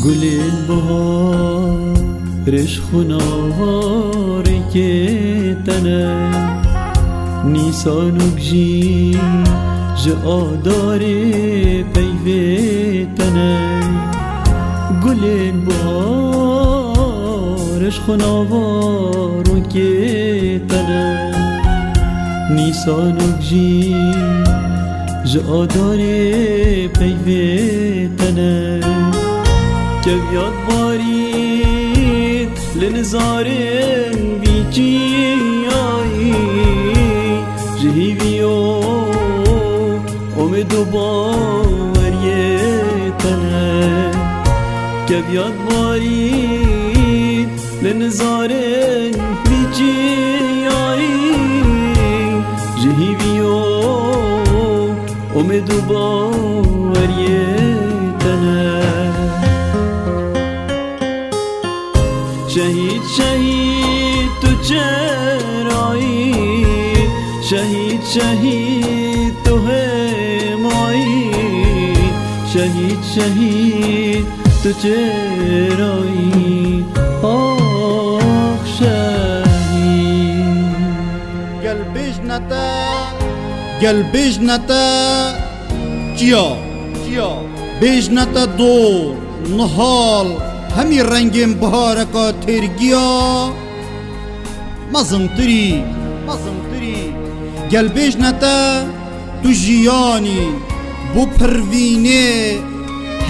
گل بهارش خوناری که تنه نیسان و گجی جادار پیوی تنه گل بهارش خوناری که تنه نیسان و گجی جادار پیوی تنه که بیاد بارید لنزارن بیچی آئی جهیوی امید و باوری تنه که بیاد بارید لنزارن بیچی آئی جهیوی امید و باوری تنه شهید شهید تو چرایی شهید شهید تو همایی شهید شهید تو چرایی آخ شهید گل بجنتا چیا بجنتا دور نهال همی رنگین بهارکا ترگیا مزمتری گل بجنتا تو جیانی بو پروینه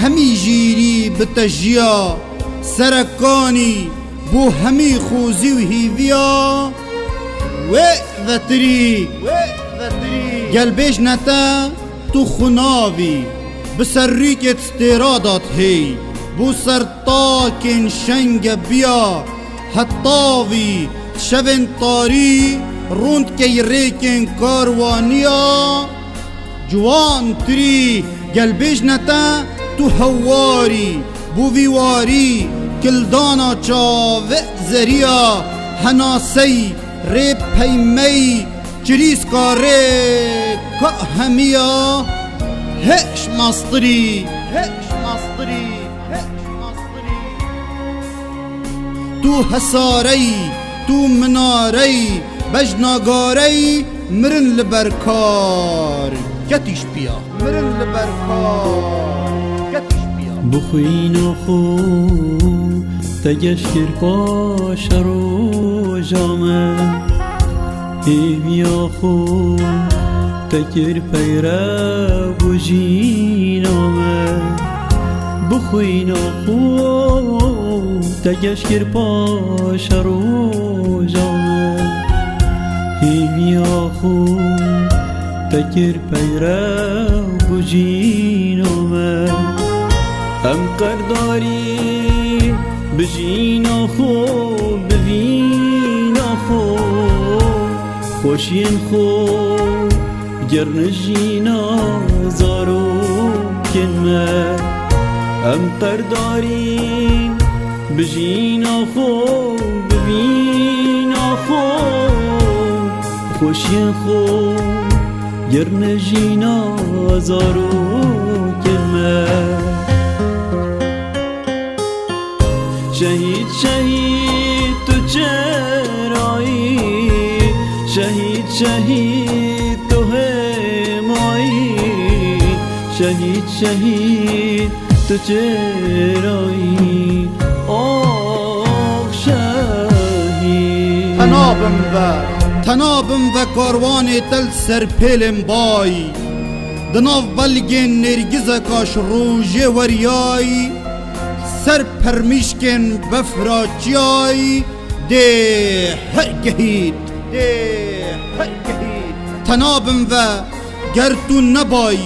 همی جیری بتجیا سرکانی بو همی خوزی و هیویا و وطری گل بجنتا تو خناوی بسریکت استرادات هی بو سرطاکن شنگ بیا حطاوی شون طاری روند کی ریکن کاروانیا جوان تری گل بجنتا تو هواری بو ویواری کلدانا چاوه زریا هناسی ری پیمی چریس کاره که همیا هش مصدری تو حساری تو مناری بجناگاری مرن لبرکار گتیش بیا بخوین و خو تگش کرپاش رو جامه ایویا خو تکر پیره بجینامه بخوین و خو تگش کرپاش رو جامه ایویا خو تکر پیره بجینامه هم قرداری بجینا خو ببینا خو خوشین خو گرنجینا زارو کنمه هم قرداری بجینا خو ببینا خو خوشین خو گرنجینا زارو کنمه شهید شهید تو چرایی شهید شهید تو همایی شهید شهید تو چرایی آخ شهید تنابم و کاروان تل سر پیلم بای دناف بلگن نرگز کاش روژه وریای سر پرمیشکن بفراچیای ده هر گهید تنابم و گرتو نبای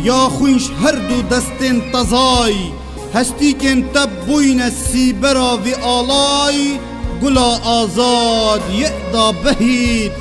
یا خوینش هر دو دستن تزای هستی کن تب بوین سیبرا وی آلای گلا آزاد یعدا بهید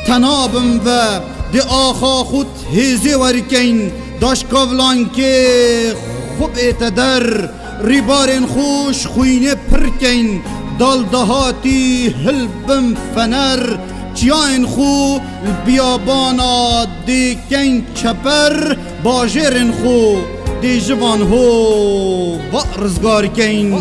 تنابم و دی آخا خود هیزی ورکین داش کولان که خوب ایتدر ریبارن خوش خوینه پرکین دال دهاتی هلبم فنر چیاین خو بیابانا دیکن چپر باجرن خو دی جوان هو و رزگار کین